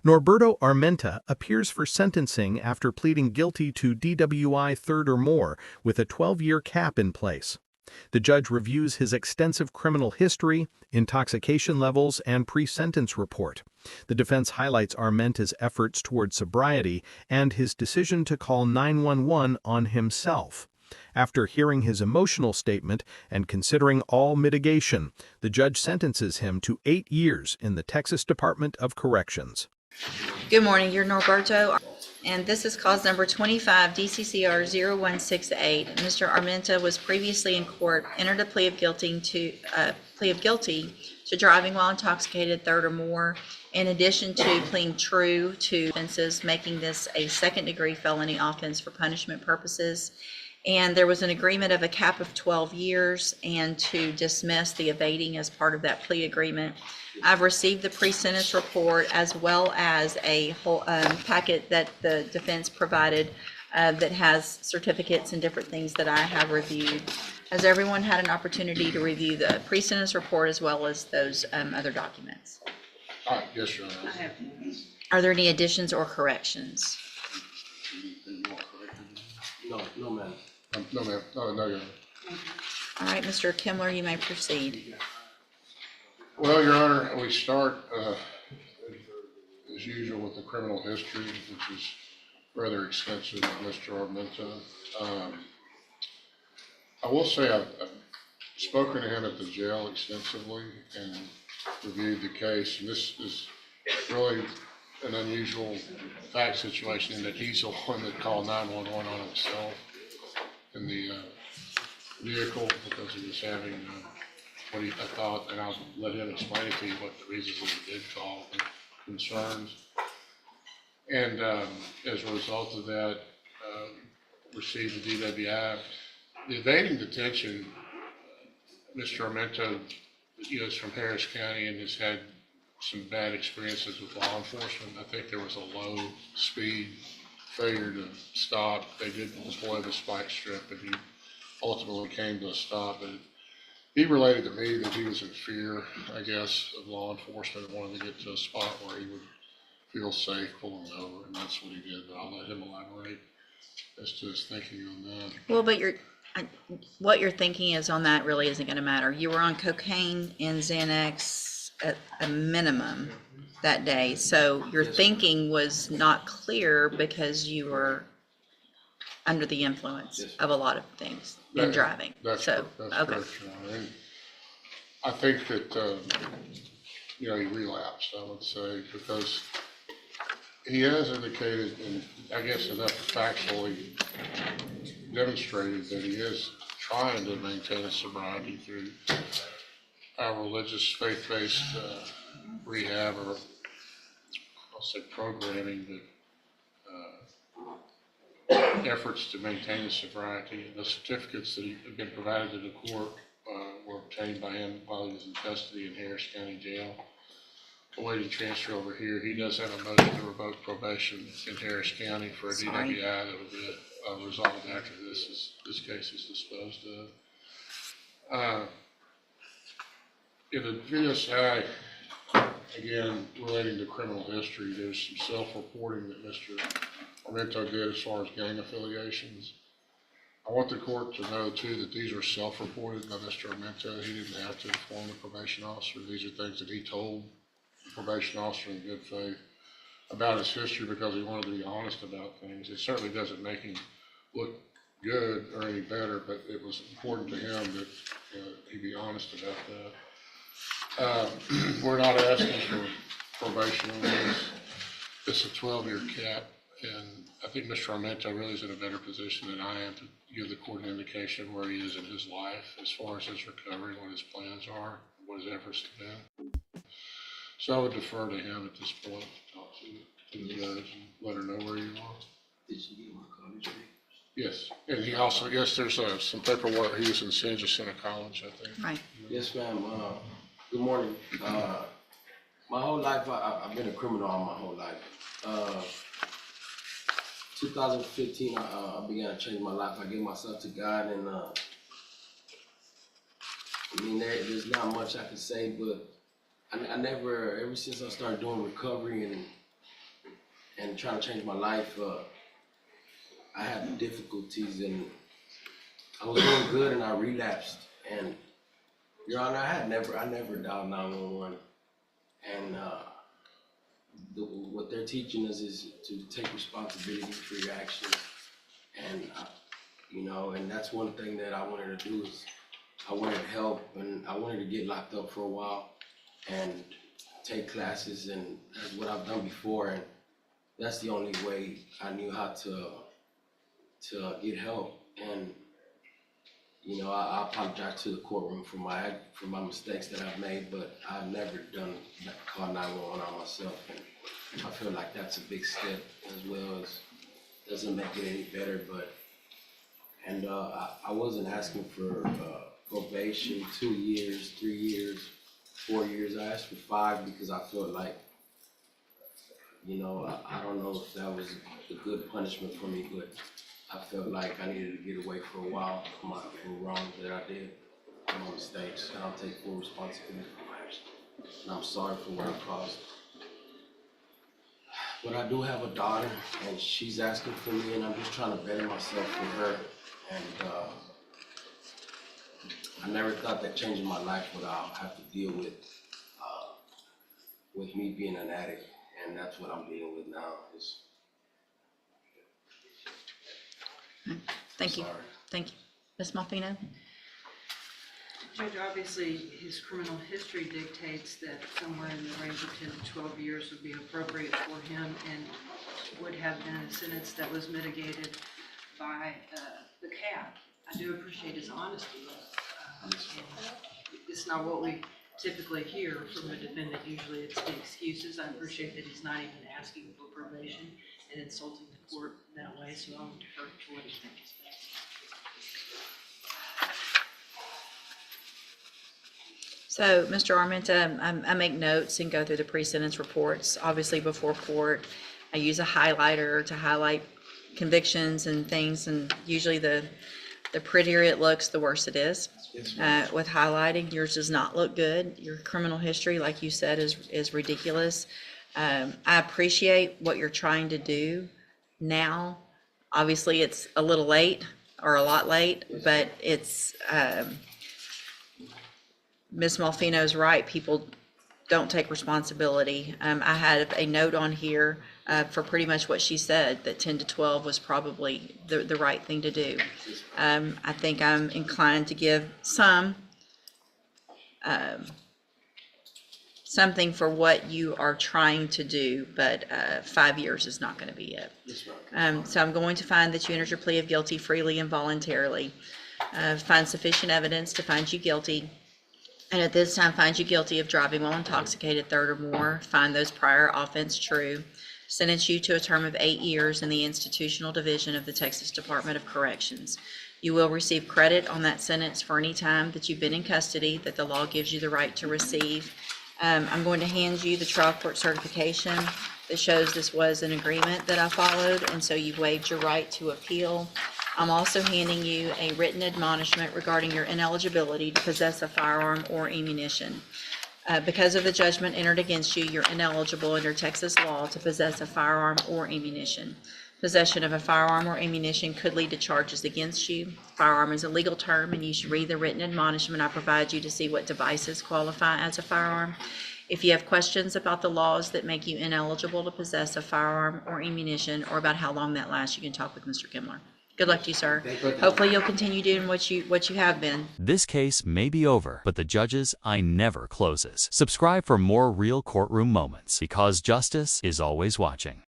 Norberto Armenta appears for sentencing after pleading guilty to DWI third or more, with a 12-year cap in place. The judge reviews his extensive criminal history, intoxication levels, and pre-sentence report. The defense highlights Armenta's efforts toward sobriety and his decision to call 911 on himself. After hearing his emotional statement and considering all mitigation, the judge sentences him to 8 years in the Texas Department of Corrections. Good morning, you're Norberto, and this is cause number 25 DCCR 0168. Mr. Armenta was previously in court, entered a plea of guilty to driving while intoxicated third or more, in addition to pleading true to offenses, making this a second-degree felony offense for punishment purposes. And there was an agreement of a cap of 12 years and to dismiss the evading as part of that plea agreement. I've received the pre-sentence report as well as a whole packet that the defense provided that has certificates and different things that I have reviewed. Has everyone had an opportunity to review the pre-sentence report as well as those other documents? Yes, Your Honor. I have. Are there any additions or corrections? No, ma'am. No, ma'am. No, Your Honor. All right, Mr. Kimler, you may proceed. Well, Your Honor, we start as usual with the criminal history, which is rather extensive with Mr. Armenta. I will say I've spoken to him at the jail extensively and reviewed the case, and this is really an unusual fact situation in that he's the one that called 911 on himself in the vehicle because he was having what I thought, and I'll let him explain it to you what the reasons that he did call and concerns. And as a result of that, received the DWI. The evading detention, Mr. Armenta, is from Harris County and has had some bad experiences with law enforcement. I think there was a low speed failure to stop. They did deploy the spike strip and he ultimately came to a stop. But he related to me that he was in fear, I guess, of law enforcement and wanted to get to a spot where he would feel safe pulling over, and that's what he did. But I'll let him elaborate as to his thinking on that. Well, but what you're thinking is on that really isn't going to matter. You were on cocaine and Xanax at a minimum that day, so your thinking was not clear because you were under the influence of a lot of things in driving. That's so correct, okay. Your Honor. And I think that he relapsed, I would say, because he has indicated, and I guess enough factually demonstrated that he is trying to maintain his sobriety through our religious faith-based rehab, or I'll say programming, but efforts to maintain his sobriety. The certificates that have been provided to the court were obtained by him while he was in custody in Harris County Jail. Awaiting transfer over here. He does have a motion to revoke probation in Harris County for a DWI that will be resolved after this case is disposed of. In the VSI, again, relating to criminal history, there's some self-reporting that Mr. Armenta did as far as gang affiliations. I want the court to know too that these are self-reported by Mr. Armenta. He didn't have to inform the probation officer. These are things that he told the probation officer in good faith about his history because he wanted to be honest about things. It certainly doesn't make him look good or any better, but it was important to him that he be honest about that. We're not asking for probation on this. It's a 12-year cap, and I think Mr. Armenta really is in a better position than I am to give the court an indication of where he is in his life as far as his recovery, what his plans are, what his efforts have been. So I would defer to him at this point to talk to the judge and let her know where you are. Did she get my college papers? Yes, and he also, yes, there's some paperwork. He was in San Jacinto College, I think. Right. Yes, ma'am. Good morning. My whole life, I've been a criminal all my whole life. 2015, I began to change my life. I gave myself to God, and there's not much I can say, but I never, ever since I started doing recovery and and trying to change my life, I had difficulties, and I was doing good and I relapsed. And Your Honor, I never dialed 911. And what they're teaching us is to take responsibility for your actions. And and that's one thing that I wanted to do is I wanted help, and I wanted to get locked up for a while and take classes, and that's what I've done before, and that's the only way I knew how to get help. And I apologize to the courtroom for my mistakes that I've made, but I've never called 911 on myself, and I feel like that's a big step as well. As doesn't make it any better, I wasn't asking for probation, 2 years, 3 years, 4 years. I asked for 5 because I felt like, I don't know if that was a good punishment for me, but I felt like I needed to get away for a while from wrong that I did, for my mistakes, and I'll take full responsibility for my actions. And I'm sorry for what I caused. But I do have a daughter, and she's asking for me, and I'm just trying to better myself for her. And I never thought that changing my life would have to deal with me being an addict, and that's what I'm dealing with now. Thank you. Sorry. Thank you. Ms. Malfino? Judge, obviously, his criminal history dictates that somewhere in the range of 10 to 12 years would be appropriate for him and would have been a sentence that was mitigated by the cap. I do appreciate his honesty. And it's not what we typically hear from a defendant. Usually it's the excuses. I appreciate that he's not even asking for probation and insulting the court in that way, so I'm deferring to what he thinks is best. So, Mr. Armenta, I make notes and go through the pre-sentence reports. Obviously, before court, I use a highlighter to highlight convictions and things, and usually the prettier it looks, the worse it is. With highlighting, yours does not look good. Your criminal history, like you said, is ridiculous. I appreciate what you're trying to do now. Obviously, it's a little late or a lot late, but it's Ms. Malfino's right. People don't take responsibility. I had a note on here for pretty much what she said, that 10 to 12 was probably the right thing to do. I think I'm inclined to give something for what you are trying to do, but 5 years is not going to be it. So I'm going to find that you entered your plea of guilty freely and voluntarily. Find sufficient evidence to find you guilty. And at this time, find you guilty of driving while intoxicated, third or more. Find those prior offense true. Sentence you to a term of 8 years in the institutional division of the Texas Department of Corrections. You will receive credit on that sentence for any time that you've been in custody that the law gives you the right to receive. I'm going to hand you the trial court certification that shows this was an agreement that I followed, and so you've waived your right to appeal. I'm also handing you a written admonishment regarding your ineligibility to possess a firearm or ammunition. Because of the judgment entered against you, you're ineligible under Texas law to possess a firearm or ammunition. Possession of a firearm or ammunition could lead to charges against you. Firearm is a legal term, and you should read the written admonishment I provide you to see what devices qualify as a firearm. If you have questions about the laws that make you ineligible to possess a firearm or ammunition, or about how long that lasts, you can talk with Mr. Kimler. Good luck to you, sir. Hopefully you'll continue doing what you have been. This case may be over, but the judge's eye never closes. Subscribe for more real courtroom moments, because justice is always watching.